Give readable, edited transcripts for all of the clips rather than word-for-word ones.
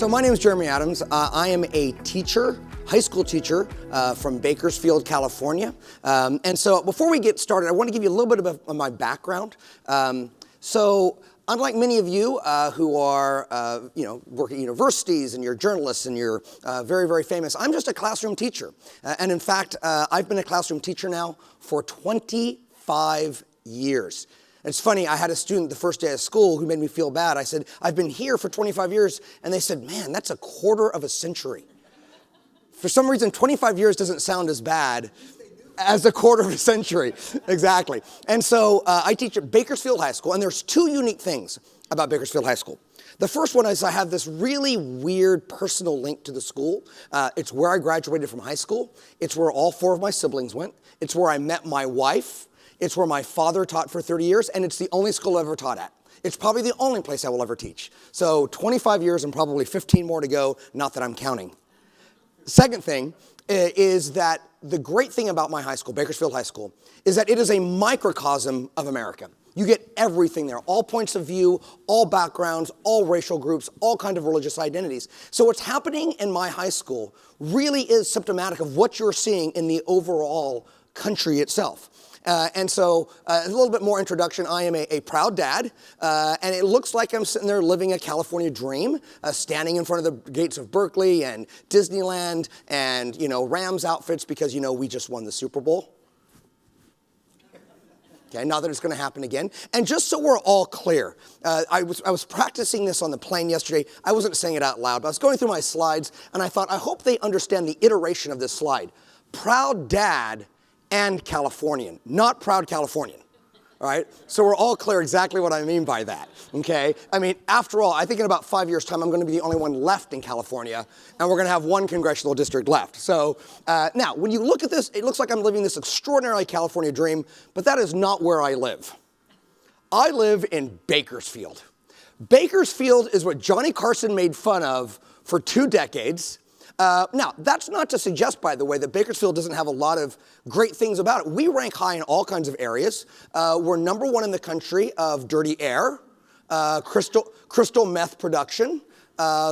So my name is Jeremy Adams. I am a teacher, high school teacher from Bakersfield, California. And so before we get started, I want to give you a little bit of my background. So unlike many of you who are, work at universities and you're journalists and you're very, very famous, I'm just a classroom teacher. And in fact, I've been a classroom teacher now for 25 years. It's funny, I had a student the first day of school who made me feel bad. I said, I've been here for 25 years. And they said, man, that's a quarter of a century. For some reason, 25 years doesn't sound as bad as a quarter of a century. Exactly. And so I teach at Bakersfield High School, and there's two unique things about Bakersfield High School. The first one is I have this really weird personal link to the school. It's where I graduated from high school. It's where all four of my siblings went. It's where I met my wife. It's where my father taught for 30 years, and it's the only school I've ever taught at. It's probably the only place I will ever teach. So 25 years and probably 15 more to go, not that I'm counting. Second thing is that the great thing about my high school, Bakersfield High School, is that it is a microcosm of America. You get everything there, all points of view, all backgrounds, all racial groups, all kinds of religious identities. So what's happening in my high school really is symptomatic of what you're seeing in the overall country itself. And so a little bit more introduction. I am a proud dad, and it looks like I'm sitting there living a California dream, standing in front of the gates of Berkeley and Disneyland and, Rams outfits because, we just won the Super Bowl. Okay, not that it's going to happen again. And just so we're all clear, I was practicing this on the plane yesterday. I wasn't saying it out loud, but I was going through my slides, and I thought, I hope they understand the iteration of this slide. Proud dad and Californian, not proud Californian, all right? So we're all clear exactly what I mean by that, okay? I mean, after all, I think in about 5 years' time, I'm going to be the only one left in California, and we're going to have one congressional district left. So now, when you look at this, it looks like I'm living this extraordinary California dream, but that is not where I live. I live in Bakersfield. Bakersfield is what Johnny Carson made fun of for 2 decades. Now, that's not to suggest, by the way, that Bakersfield doesn't have a lot of great things about it. We rank high in all kinds of areas. We're number 1 in the country of dirty air, crystal meth production,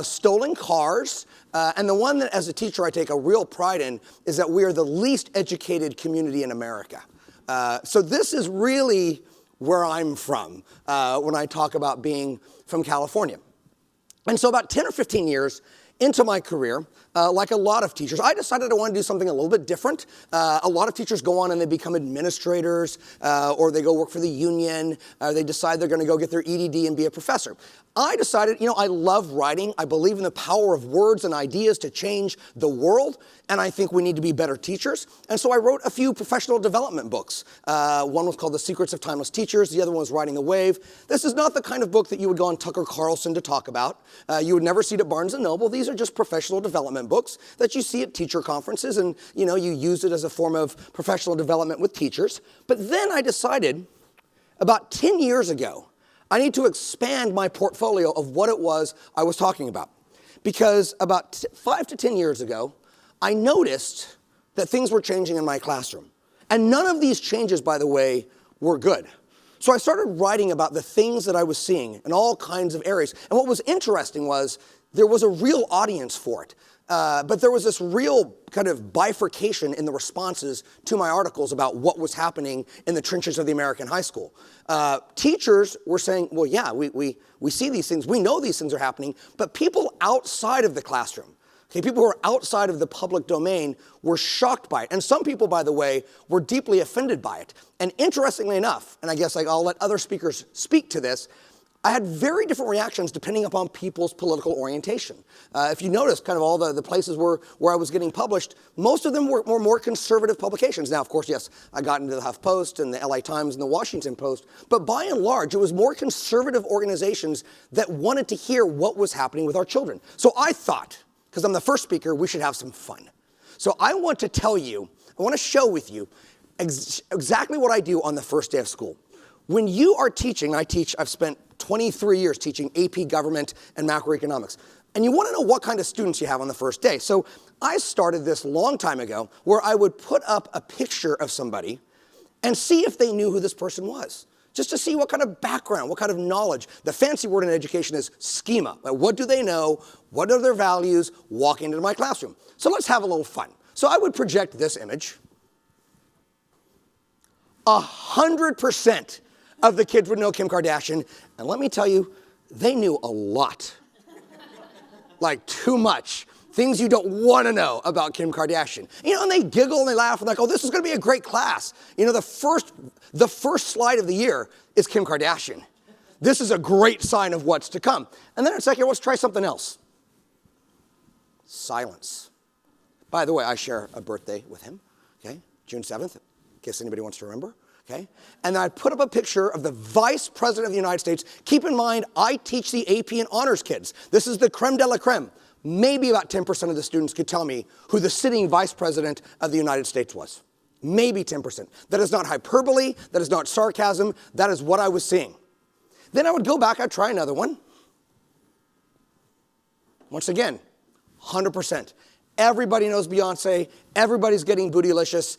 stolen cars, and the one that, as a teacher, I take a real pride in is that we are the least educated community in America. So this is really where I'm from when I talk about being from California. And so about 10 or 15 years into my career, like a lot of teachers, I decided I wanted to do something a little bit different. A lot of teachers go on and they become administrators, or they go work for the union, they decide they're going to go get their EDD and be a professor. I decided, I love writing. I believe in the power of words and ideas to change the world, and I think we need to be better teachers. And so I wrote a few professional development books. One was called The Secrets of Timeless Teachers. The other one was Riding the Wave. This is not the kind of book that you would go on Tucker Carlson to talk about. You would never see it at Barnes & Noble. These are just professional development books that you see at teacher conferences, and you use it as a form of professional development with teachers. But then I decided about 10 years ago, I need to expand my portfolio of what it was I was talking about. Because about 5 to 10 years ago, I noticed that things were changing in my classroom. And none of these changes, by the way, were good. So I started writing about the things that I was seeing in all kinds of areas. And what was interesting was there was a real audience for it. But there was this real kind of bifurcation in the responses to my articles about what was happening in the trenches of the American high school. Teachers were saying, well, yeah, we see these things, we know these things are happening, but people outside of the classroom, people who are outside of the public domain were shocked by it. And some people, by the way, were deeply offended by it. And interestingly enough, and I guess I'll let other speakers speak to this, I had very different reactions depending upon people's political orientation. If you notice kind of all the places where I was getting published, most of them were more conservative publications. Now, of course, yes, I got into the HuffPost and the LA Times and the Washington Post, but by and large, it was more conservative organizations that wanted to hear what was happening with our children. So I thought, because I'm the first speaker, we should have some fun. So I want to tell you, I want to show with you exactly what I do on the first day of school. When you are teaching, I've spent 23 years teaching AP Government and Macroeconomics. And you want to know what kind of students you have on the first day. So I started this long time ago where I would put up a picture of somebody and see if they knew who this person was. just to see what kind of background, what kind of knowledge. The fancy word in education is schema. Like, what do they know? What are their values? Walking into my classroom. So let's have a little fun. So I would project this image. 100% of the kids would know Kim Kardashian. And let me tell you, they knew a lot. Like too much. Things you don't want to know about Kim Kardashian. And they giggle and they laugh and they're like, oh, this is going to be a great class. The first slide of the year is Kim Kardashian. This is a great sign of what's to come. And then it's like, let's try something else. Silence. By the way, I share a birthday with him, okay? June 7th, in case anybody wants to remember, okay? And then I put up a picture of the Vice President of the United States. Keep in mind, I teach the AP and honors kids. This is the creme de la creme. Maybe about 10% of the students could tell me who the sitting Vice President of the United States was. Maybe 10%. That is not hyperbole. That is not sarcasm. That is what I was seeing. Then I would go back. I'd try another one. Once again, 100%. Everybody knows Beyonce. Everybody's getting bootylicious.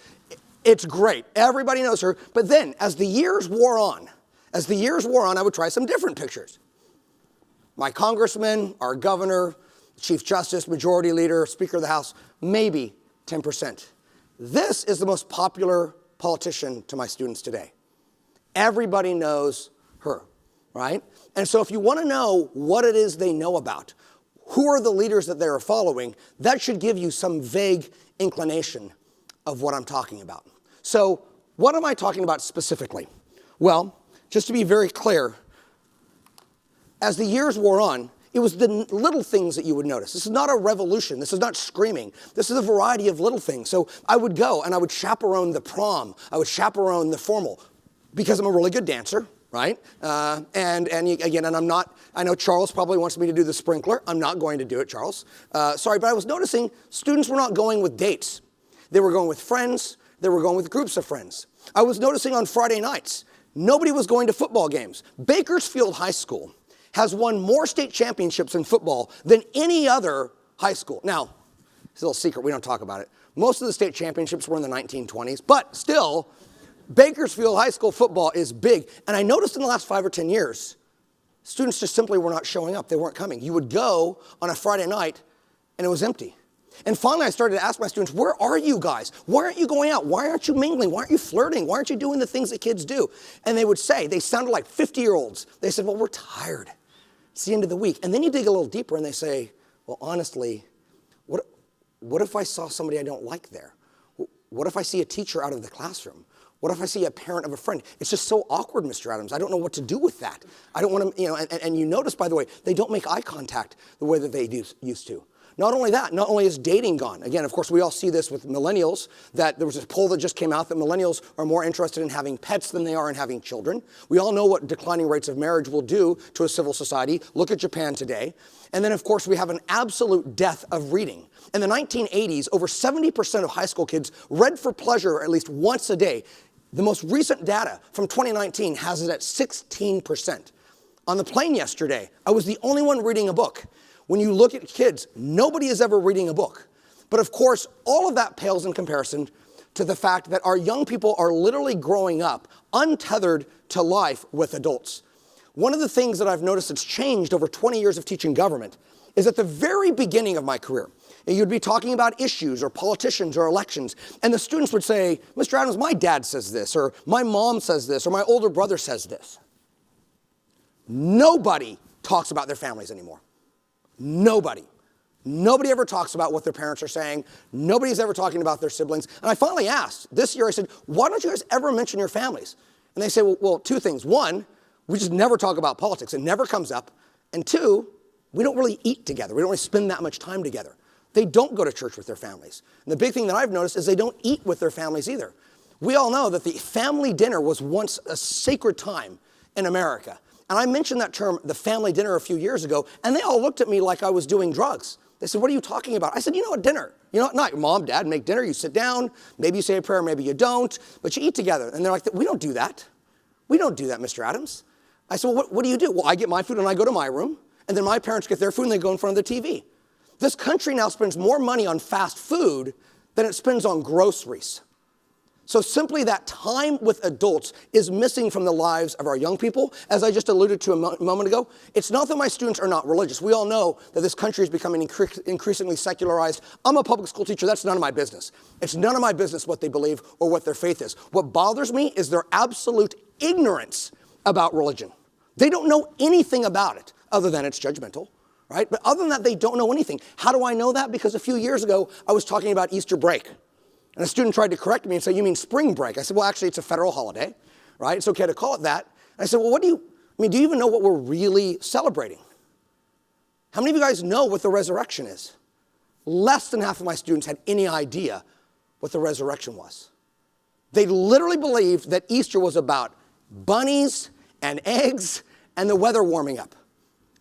It's great. Everybody knows her. But then, as the years wore on, I would try some different pictures. My congressman, our governor, Chief Justice, Majority Leader, Speaker of the House, maybe 10%. This is the most popular politician to my students today. Everybody knows her, right? And so if you want to know what it is they know about, who are the leaders that they are following, that should give you some vague inclination of what I'm talking about. So what am I talking about specifically? Well, just to be very clear, as the years wore on, it was the little things that you would notice. This is not a revolution. This is not screaming. This is a variety of little things. So I would go and I would chaperone the prom. I would chaperone the formal because I'm a really good dancer, right? And I'm not, I know Charles probably wants me to do the sprinkler. I'm not going to do it, Charles. Sorry, but I was noticing students were not going with dates. They were going with friends. They were going with groups of friends. I was noticing on Friday nights, nobody was going to football games. Bakersfield High School has won more state championships in football than any other high school. Now, it's a little secret, we don't talk about it. Most of the state championships were in the 1920s, but still, Bakersfield High School football is big. And I noticed in the last 5 or 10 years, students just simply were not showing up. They weren't coming. You would go on a Friday night, and it was empty. And finally, I started to ask my students, where are you guys? Why aren't you going out? Why aren't you mingling? Why aren't you flirting? Why aren't you doing the things that kids do? And they would say, they sounded like 50-year-olds. They said, well, we're tired. It's the end of the week. And then you dig a little deeper and they say, well, honestly, what if I saw somebody I don't like there? What if I see a teacher out of the classroom? What if I see a parent of a friend? It's just so awkward, Mr. Adams. I don't know what to do with that. I don't want to, and you notice, by the way, they don't make eye contact the way that they used to. Not only that, not only is dating gone. Again, of course, we all see this with millennials, that there was a poll that just came out that millennials are more interested in having pets than they are in having children. We all know what declining rates of marriage will do to a civil society. Look at Japan today. And then, of course, we have an absolute death of reading. In the 1980s, over 70% of high school kids read for pleasure at least once a day. The most recent data from 2019 has it at 16%. On the plane yesterday, I was the only one reading a book. When you look at kids, nobody is ever reading a book. But of course, all of that pales in comparison to the fact that our young people are literally growing up untethered to life with adults. One of the things that I've noticed that's changed over 20 years of teaching government is at the very beginning of my career, you'd be talking about issues or politicians or elections, and the students would say, Mr. Adams, my dad says this, or my mom says this, or my older brother says this. Nobody talks about their families anymore. Nobody. Nobody ever talks about what their parents are saying. Nobody's ever talking about their siblings. And I finally asked, this year I said, why don't you guys ever mention your families? And they say, well, two things. One, we just never talk about politics. It never comes up. And two, we don't really eat together. We don't really spend that much time together. They don't go to church with their families. And the big thing that I've noticed is they don't eat with their families either. We all know that the family dinner was once a sacred time in America. And I mentioned that term, the family dinner, a few years ago, and they all looked at me like I was doing drugs. They said, what are you talking about? I said, you know, a dinner. You know, not your mom, dad make dinner, you sit down, maybe you say a prayer, maybe you don't, but you eat together. And they're like, we don't do that. We don't do that, Mr. Adams. I said, well, what do you do? Well, I get my food and I go to my room, and then my parents get their food and they go in front of the TV. This country now spends more money on fast food than it spends on groceries. So simply that time with adults is missing from the lives of our young people. As I just alluded to a moment ago, it's not that my students are not religious. We all know that this country is becoming increasingly secularized. I'm a public school teacher. That's none of my business. It's none of my business what they believe or what their faith is. What bothers me is their absolute ignorance about religion. They don't know anything about it other than it's judgmental, right? But other than that, they don't know anything. How do I know that? Because a few years ago, I was talking about Easter break. And a student tried to correct me and say, you mean spring break? I said, well, actually, it's a federal holiday, right? It's okay to call it that. And I said, well, do you even know what we're really celebrating? How many of you guys know what the resurrection is? Less than half of my students had any idea what the resurrection was. They literally believed that Easter was about bunnies and eggs and the weather warming up.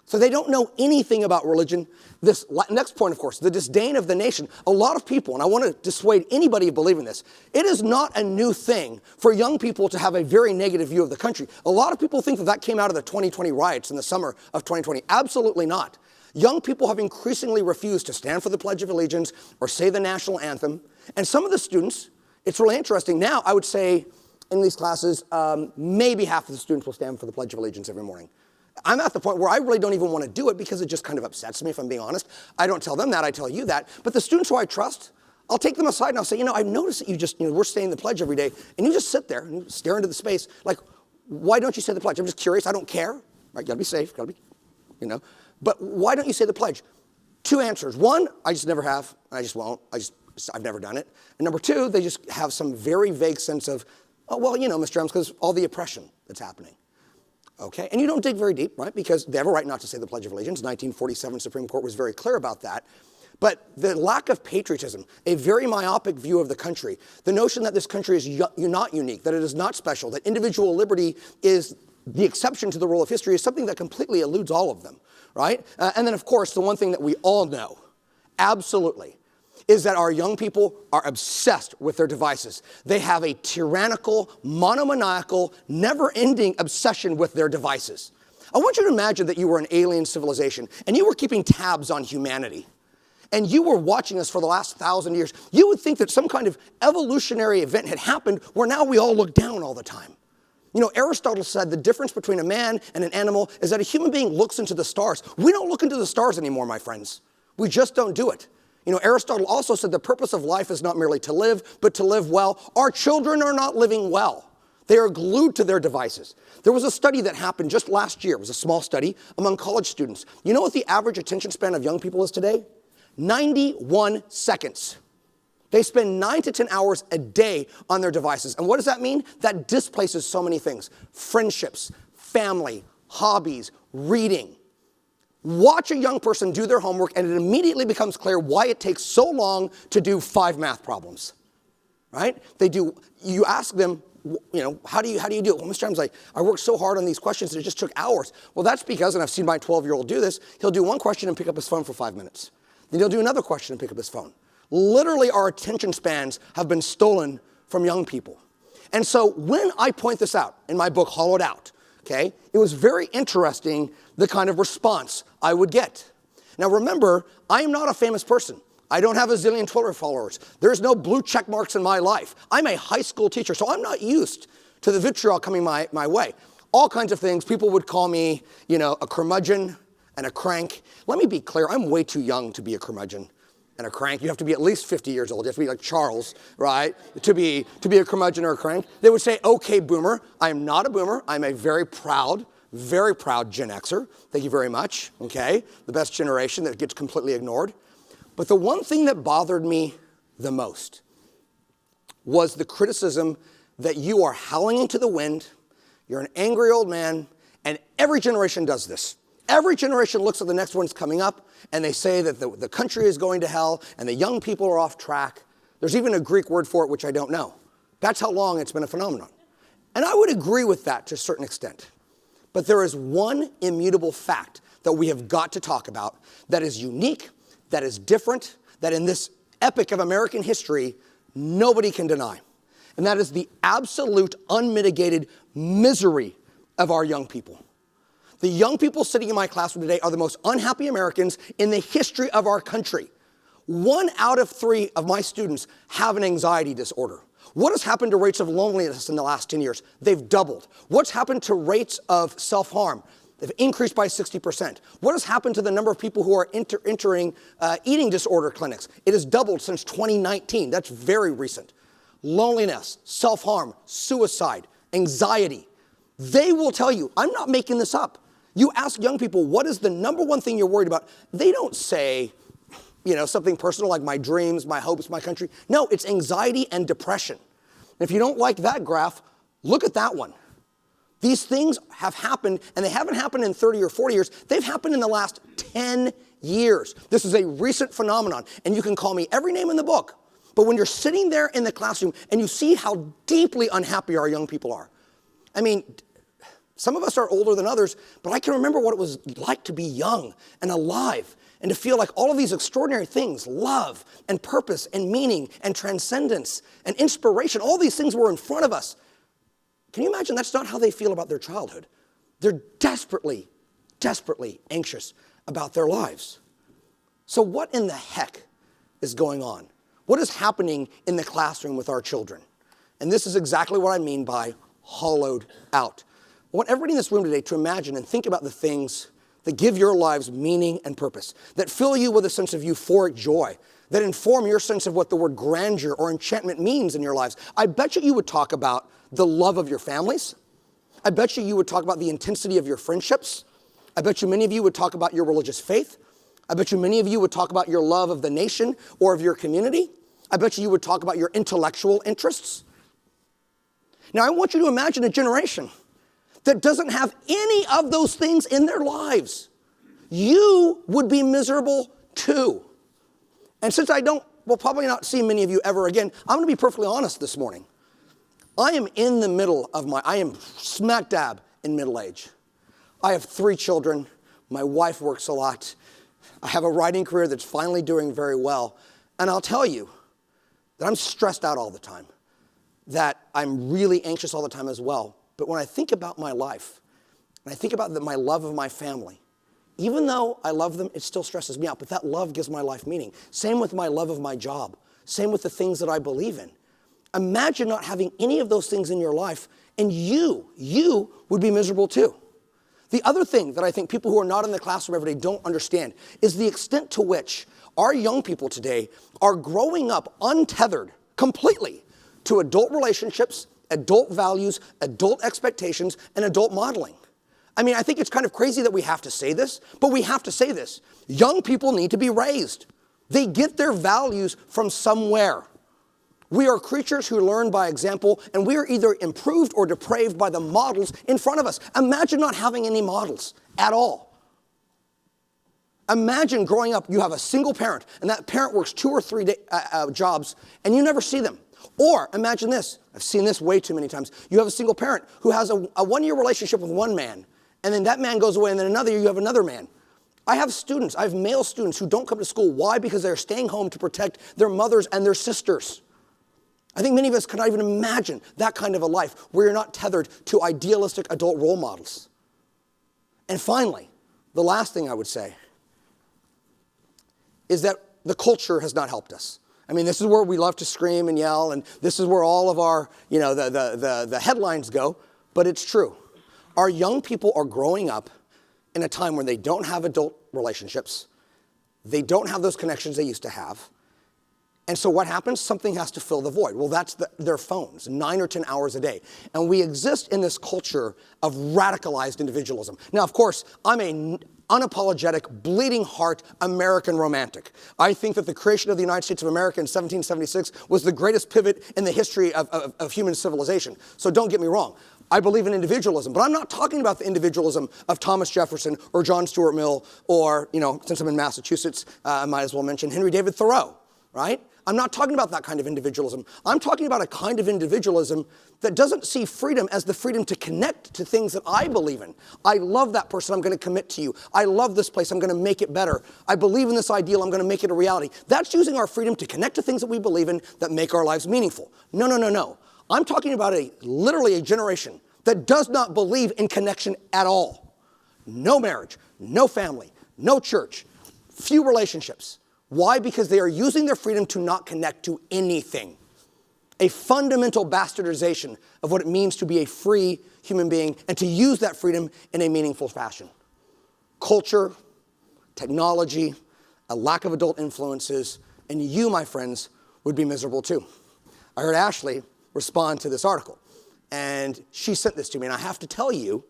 So they don't know anything about religion. This next point, of course, the disdain of the nation. A lot of people, and I want to dissuade anybody of believing this, it is not a new thing for young people to have a very negative view of the country. A lot of people think that came out of the 2020 riots in the summer of 2020. Absolutely not. Young people have increasingly refused to stand for the Pledge of Allegiance or say the national anthem. And some of the students, it's really interesting. Now, I would say in these classes, maybe half of the students will stand for the Pledge of Allegiance every morning. I'm at the point where I really don't even want to do it because it just kind of upsets me, if I'm being honest. I don't tell them that, I tell you that. But the students who I trust, I'll take them aside and I'll say, I've noticed that you just, we're saying the pledge every day, and you just sit there and stare into the space. Like, why don't you say the pledge? I'm just curious. I don't care. Right? Gotta be safe. Gotta be, But why don't you say the pledge? Two answers. One, I just never have. I just won't. I've never done it. And number two, they just have some very vague sense of, oh, well, Mr. Adams, because all the oppression that's happening. Okay, and you don't dig very deep, right? Because they have a right not to say the Pledge of Allegiance. 1947 Supreme Court was very clear about that. But the lack of patriotism, a very myopic view of the country, the notion that this country is not unique, that it is not special, that individual liberty is the exception to the rule of history is something that completely eludes all of them, right? And then, of course, the one thing that we all know, absolutely, is that our young people are obsessed with their devices. They have a tyrannical, monomaniacal, never-ending obsession with their devices. I want you to imagine that you were an alien civilization and you were keeping tabs on humanity. And you were watching us for the last 1,000 years. You would think that some kind of evolutionary event had happened where now we all look down all the time. Aristotle said the difference between a man and an animal is that a human being looks into the stars. We don't look into the stars anymore, my friends. We just don't do it. Aristotle also said the purpose of life is not merely to live, but to live well. Our children are not living well. They are glued to their devices. There was a study that happened just last year. It was a small study among college students. You know what the average attention span of young people is today? 91 seconds. They spend 9 to 10 hours a day on their devices. And what does that mean? That displaces so many things. Friendships, family, hobbies, reading. Watch a young person do their homework and it immediately becomes clear why it takes so long to do 5 math problems, right? You ask them, how do you do it? Well, Mr. Adams, I worked so hard on these questions that it just took hours. Well, that's because, and I've seen my 12-year-old do this, he'll do one question and pick up his phone for 5 minutes. Then he'll do another question and pick up his phone. Literally, our attention spans have been stolen from young people. And so when I point this out in my book, Hollowed Out, okay, it was very interesting the kind of response I would get. Now remember, I am not a famous person. I don't have a zillion Twitter followers. There's no blue check marks in my life. I'm a high school teacher, so I'm not used to the vitriol coming my way. All kinds of things. People would call me, a curmudgeon and a crank. Let me be clear, I'm way too young to be a curmudgeon and a crank. You have to be at least 50 years old. You have to be like Charles, right, to be a curmudgeon or a crank. They would say, okay, boomer. I am not a boomer. I'm a very proud Gen Xer. Thank you very much, okay? The best generation that gets completely ignored. But the one thing that bothered me the most was the criticism that you are howling into the wind, you're an angry old man, and every generation does this. Every generation looks at the next one's coming up, and they say that the country is going to hell, and the young people are off track. There's even a Greek word for it, which I don't know. That's how long it's been a phenomenon. And I would agree with that to a certain extent. But there is one immutable fact that we have got to talk about that is unique, that is different, that in this epic of American history, nobody can deny. And that is the absolute unmitigated misery of our young people. The young people sitting in my classroom today are the most unhappy Americans in the history of our country. 1 out of 3 of my students have an anxiety disorder. What has happened to rates of loneliness in the last 10 years? They've doubled. What's happened to rates of self-harm? They've increased by 60%. What has happened to the number of people who are entering eating disorder clinics? It has doubled since 2019. That's very recent. Loneliness, self-harm, suicide, anxiety. They will tell you, I'm not making this up. You ask young people, what is the number one thing you're worried about? They don't say, something personal like my dreams, my hopes, my country. No, it's anxiety and depression. And if you don't like that graph, look at that one. These things have happened, and they haven't happened in 30 or 40 years. They've happened in the last 10 years. This is a recent phenomenon, and you can call me every name in the book. But when you're sitting there in the classroom and you see how deeply unhappy our young people are, I mean, some of us are older than others, but I can remember what it was like to be young and alive and to feel like all of these extraordinary things, love and purpose and meaning and transcendence and inspiration, all these things were in front of us. Can you imagine that's not how they feel about their childhood? They're desperately, desperately anxious about their lives. So what in the heck is going on? What is happening in the classroom with our children? And this is exactly what I mean by hollowed out. I want everybody in this room today to imagine and think about the things that give your lives meaning and purpose, that fill you with a sense of euphoric joy, that inform your sense of what the word grandeur or enchantment means in your lives. I bet you would talk about the love of your families. I bet you would talk about the intensity of your friendships. I bet you many of you would talk about your religious faith. I bet you many of you would talk about your love of the nation or of your community. I bet you would talk about your intellectual interests. Now, I want you to imagine a generation that doesn't have any of those things in their lives. You would be miserable too. And since we'll probably not see many of you ever again, I'm going to be perfectly honest this morning. I am in the middle of I am smack dab in middle age. I have 3 children. My wife works a lot. I have a writing career that's finally doing very well. And I'll tell you that I'm stressed out all the time, that I'm really anxious all the time as well. But when I think about my life, and I think about my love of my family, even though I love them, it still stresses me out. But that love gives my life meaning. Same with my love of my job. Same with the things that I believe in. Imagine not having any of those things in your life, and you would be miserable too. The other thing that I think people who are not in the classroom every day don't understand is the extent to which our young people today are growing up untethered completely to adult relationships, adult values, adult expectations, and adult modeling. I mean, I think it's kind of crazy that we have to say this, but we have to say this. Young people need to be raised. They get their values from somewhere. We are creatures who learn by example, and we are either improved or depraved by the models in front of us. Imagine not having any models at all. Imagine growing up, you have a single parent, and that parent works 2 or 3 jobs, and you never see them. Or imagine this. I've seen this way too many times. You have a single parent who has a 1-year relationship with one man, and then that man goes away, and then another year you have another man. I have male students who don't come to school. Why? Because they're staying home to protect their mothers and their sisters. I think many of us cannot even imagine that kind of a life where you're not tethered to idealistic adult role models. And finally, the last thing I would say is that the culture has not helped us. I mean, this is where we love to scream and yell, and this is where all of our, the headlines go, but it's true. Our young people are growing up in a time when they don't have adult relationships, they don't have those connections they used to have, and so what happens? Something has to fill the void. Well, that's their phones, 9 or 10 hours a day. And we exist in this culture of radicalized individualism. Now, of course, I'm an unapologetic, bleeding heart American romantic. I think that the creation of the United States of America in 1776 was the greatest pivot in the history of human civilization. So don't get me wrong. I believe in individualism, but I'm not talking about the individualism of Thomas Jefferson or John Stuart Mill or, since I'm in Massachusetts, I might as well mention Henry David Thoreau, right? I'm not talking about that kind of individualism. I'm talking about a kind of individualism that doesn't see freedom as the freedom to connect to things that I believe in. I love that person, I'm going to commit to you. I love this place, I'm going to make it better. I believe in this ideal, I'm going to make it a reality. That's using our freedom to connect to things that we believe in that make our lives meaningful. No. I'm talking about literally a generation that does not believe in connection at all. No marriage, no family, no church, few relationships. Why? Because they are using their freedom to not connect to anything. a fundamental bastardization of what it means to be a free human being and to use that freedom in a meaningful fashion. Culture, technology, a lack of adult influences, and you, my friends, would be miserable too. I heard Ashley respond to this article, and she sent this to me, and I have to tell you,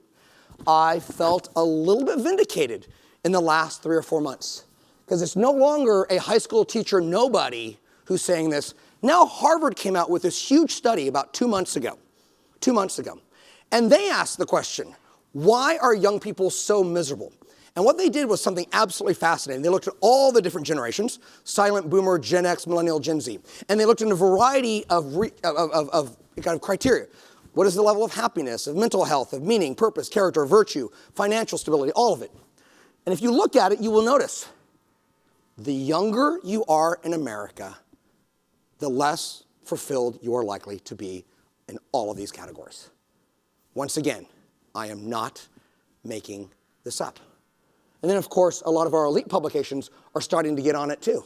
I felt a little bit vindicated in the last 3 or 4 months, because it's no longer a high school teacher nobody who's saying this. Now Harvard came out with this huge study about 2 months ago, and they asked the question, why are young people so miserable? And what they did was something absolutely fascinating. They looked at all the different generations, silent boomer, Gen X, millennial, Gen Z, and they looked at a variety of kind of criteria. What is the level of happiness, of mental health, of meaning, purpose, character, virtue, financial stability, all of it. And if you look at it, you will notice the younger you are in America, the less fulfilled you are likely to be in all of these categories. Once again, I am not making this up. And then, of course, a lot of our elite publications are starting to get on it too.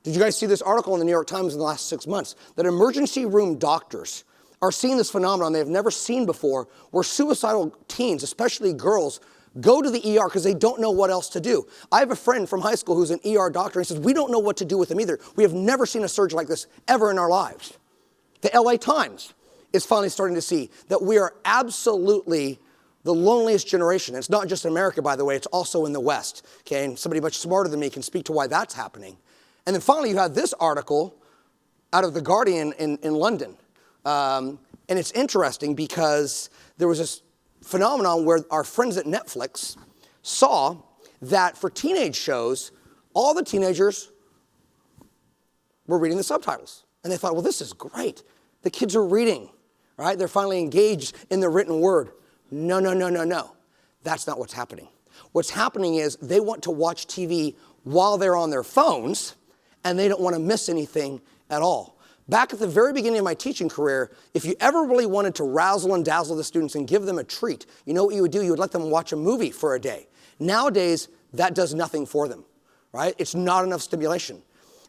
Did you guys see this article in the New York Times in the last 6 months? That emergency room doctors are seeing this phenomenon they have never seen before, where suicidal teens, especially girls, go to the ER because they don't know what else to do. I have a friend from high school who's an ER doctor, and he says, we don't know what to do with them either. We have never seen a surge like this ever in our lives. The LA Times is finally starting to see that we are absolutely the loneliest generation. It's not just in America, by the way, it's also in the West. Okay, and somebody much smarter than me can speak to why that's happening. And then finally, you have this article out of The Guardian in London. And it's interesting because there was this phenomenon where our friends at Netflix saw that for teenage shows, all the teenagers were reading the subtitles. And they thought, well, this is great. The kids are reading, right? They're finally engaged in the written word. No. That's not what's happening. What's happening is they want to watch TV while they're on their phones, and they don't want to miss anything at all. Back at the very beginning of my teaching career, if you ever really wanted to razzle and dazzle the students and give them a treat, you know what you would do? You would let them watch a movie for a day. Nowadays, that does nothing for them, right? It's not enough stimulation.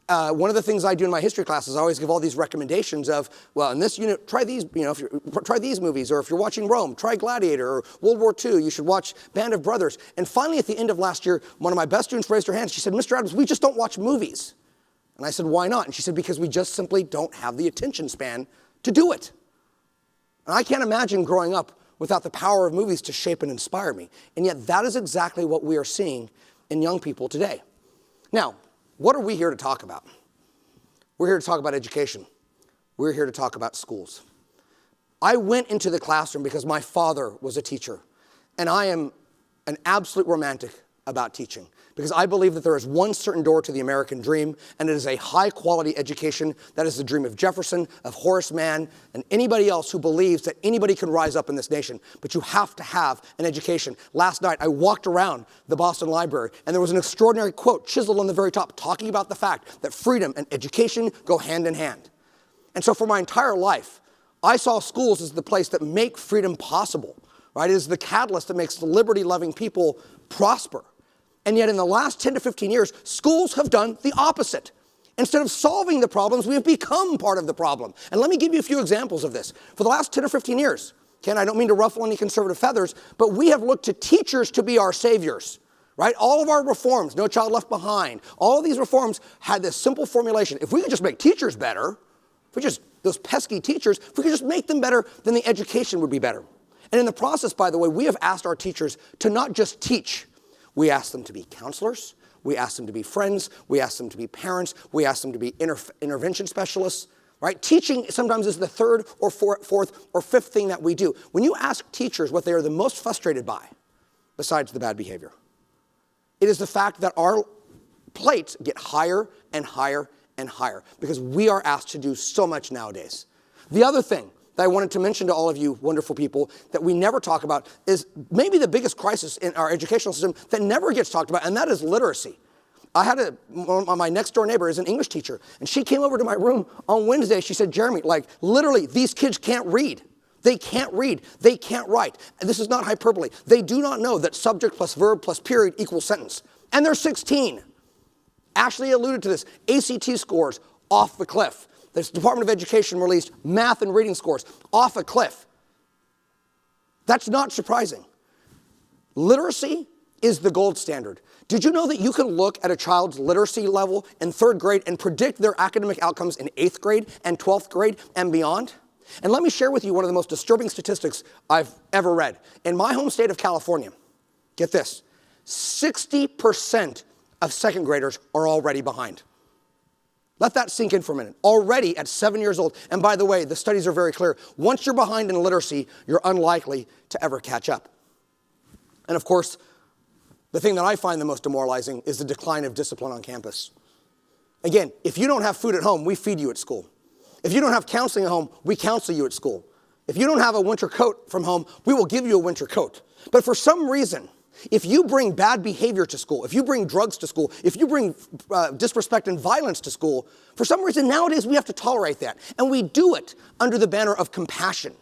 One of the things I do in my history classes, I always give all these recommendations of, well, in this unit, try these, try these movies, or if you're watching Rome, try Gladiator, or World War II, you should watch Band of Brothers. And finally, at the end of last year, one of my best students raised her hand. She said, Mr. Adams, we just don't watch movies. And I said, why not? And she said, because we just simply don't have the attention span to do it. And I can't imagine growing up without the power of movies to shape and inspire me. And yet that is exactly what we are seeing in young people today. Now, what are we here to talk about? We're here to talk about education. We're here to talk about schools. I went into the classroom because my father was a teacher. And I am an absolute romantic about teaching, because I believe that there is one certain door to the American dream, and it is a high-quality education. That is the dream of Jefferson, of Horace Mann, and anybody else who believes that anybody can rise up in this nation. But you have to have an education. Last night, I walked around the Boston Library, and there was an extraordinary quote chiseled on the very top talking about the fact that freedom and education go hand in hand. And so for my entire life, I saw schools as the place that make freedom possible, right? It is the catalyst that makes the liberty-loving people prosper. And yet in the last 10 to 15 years, schools have done the opposite. Instead of solving the problems, we have become part of the problem. And let me give you a few examples of this. For the last 10 or 15 years, Ken, I don't mean to ruffle any conservative feathers, but we have looked to teachers to be our saviors, right? All of our reforms, No Child Left Behind, all of these reforms had this simple formulation. If we could just make teachers better, those pesky teachers, if we could just make them better, then the education would be better. And in the process, by the way, we have asked our teachers to not just teach. We ask them to be counselors. We ask them to be friends. We ask them to be parents. We ask them to be intervention specialists, right? Teaching sometimes is the third or fourth or fifth thing that we do. When you ask teachers what they are the most frustrated by, besides the bad behavior, it is the fact that our plates get higher and higher and higher because we are asked to do so much nowadays. The other thing that I wanted to mention to all of you wonderful people that we never talk about is maybe the biggest crisis in our educational system that never gets talked about, and that is literacy. I had my next door neighbor is an English teacher, and she came over to my room on Wednesday. She said, Jeremy, literally, these kids can't read. They can't read. They can't write. And this is not hyperbole. They do not know that subject plus verb plus period equals sentence. And they're 16. Ashley alluded to this. ACT scores off the cliff. the Department of Education released math and reading scores off a cliff. That's not surprising. Literacy is the gold standard. Did you know that you can look at a child's literacy level in 3rd grade and predict their academic outcomes in 8th grade and 12th grade and beyond? And let me share with you one of the most disturbing statistics I've ever read. In my home state of California, get this, 60% of 2nd graders are already behind. Let that sink in for a minute. Already at 7 years old, and by the way, the studies are very clear, once you're behind in literacy, you're unlikely to ever catch up. And of course, the thing that I find the most demoralizing is the decline of discipline on campus. Again, if you don't have food at home, we feed you at school. If you don't have counseling at home, we counsel you at school. If you don't have a winter coat from home, we will give you a winter coat. But for some reason, if you bring bad behavior to school, if you bring drugs to school, if you bring disrespect and violence to school, for some reason nowadays we have to tolerate that. And we do it under the banner of compassion.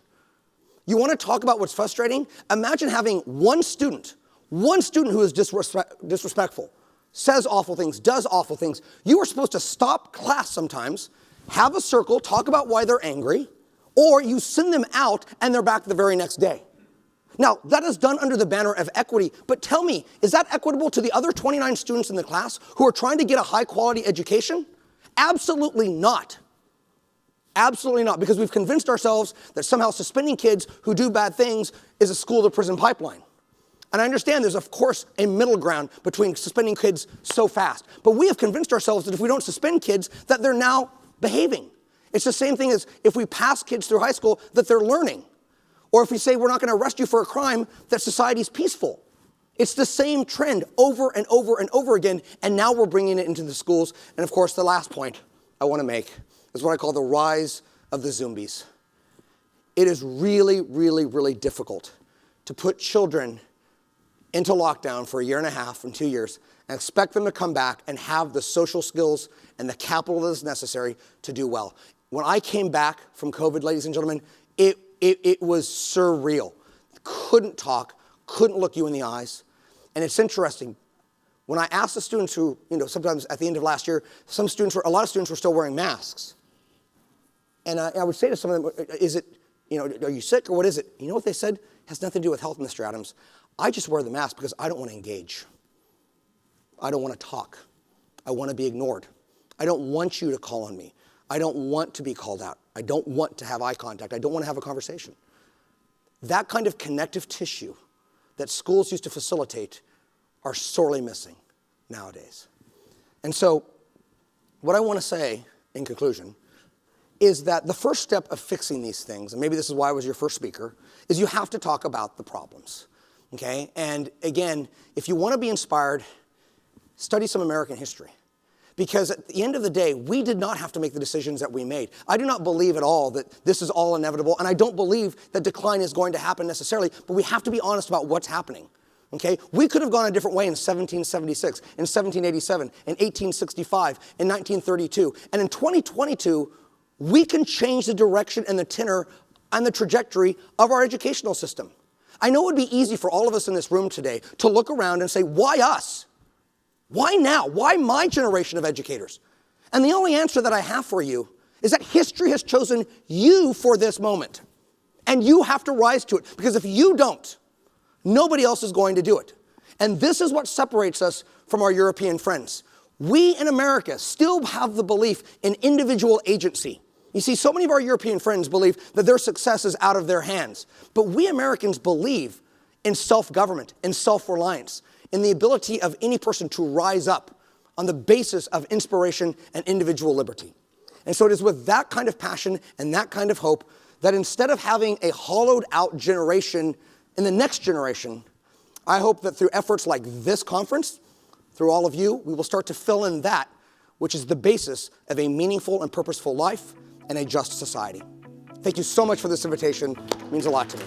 You want to talk about what's frustrating? Imagine having one student who is disrespectful, says awful things, does awful things. You are supposed to stop class sometimes, have a circle, talk about why they're angry, or you send them out and they're back the very next day. Now, that is done under the banner of equity, but tell me, is that equitable to the other 29 students in the class who are trying to get a high-quality education? Absolutely not. Absolutely not, because we've convinced ourselves that somehow suspending kids who do bad things is a school-to-prison pipeline. And I understand there's, of course, a middle ground between suspending kids so fast. But we have convinced ourselves that if we don't suspend kids, that they're now behaving. It's the same thing as if we pass kids through high school, that they're learning. Or if we say we're not going to arrest you for a crime, that society's peaceful. It's the same trend over and over and over again, and now we're bringing it into the schools. And of course, the last point I want to make is what I call the rise of the zombies. It is really, really, really difficult to put children into lockdown for 1.5 years and 2 years and expect them to come back and have the social skills and the capital that is necessary to do well. When I came back from COVID, ladies and gentlemen, it was surreal. Couldn't talk, couldn't look you in the eyes. And it's interesting. When I asked the students who, sometimes at the end of last year, a lot of students were still wearing masks. And I would say to some of them, is it, are you sick or what is it? You know what they said? It has nothing to do with health, Mr. Adams. I just wear the mask because I don't want to engage. I don't want to talk. I want to be ignored. I don't want you to call on me. I don't want to be called out. I don't want to have eye contact. I don't want to have a conversation. That kind of connective tissue that schools used to facilitate are sorely missing nowadays. And so what I want to say in conclusion is that the first step of fixing these things, and maybe this is why I was your first speaker, is you have to talk about the problems. Okay? And again, if you want to be inspired, study some American history. Because at the end of the day, we did not have to make the decisions that we made. I do not believe at all that this is all inevitable, and I don't believe that decline is going to happen necessarily, but we have to be honest about what's happening. Okay? We could have gone a different way in 1776, in 1787, in 1865, in 1932, and in 2022, we can change the direction and the tenor and the trajectory of our educational system. I know it would be easy for all of us in this room today to look around and say, why us? Why now? Why my generation of educators? And the only answer that I have for you is that history has chosen you for this moment. And you have to rise to it. Because if you don't, nobody else is going to do it. And this is what separates us from our European friends. We in America still have the belief in individual agency. You see, so many of our European friends believe that their success is out of their hands. But we Americans believe in self-government, in self-reliance, in the ability of any person to rise up on the basis of inspiration and individual liberty. And so it is with that kind of passion and that kind of hope that instead of having a hollowed out generation in the next generation, I hope that through efforts like this conference, through all of you, we will start to fill in that which is the basis of a meaningful and purposeful life and a just society. Thank you so much for this invitation. It means a lot to me.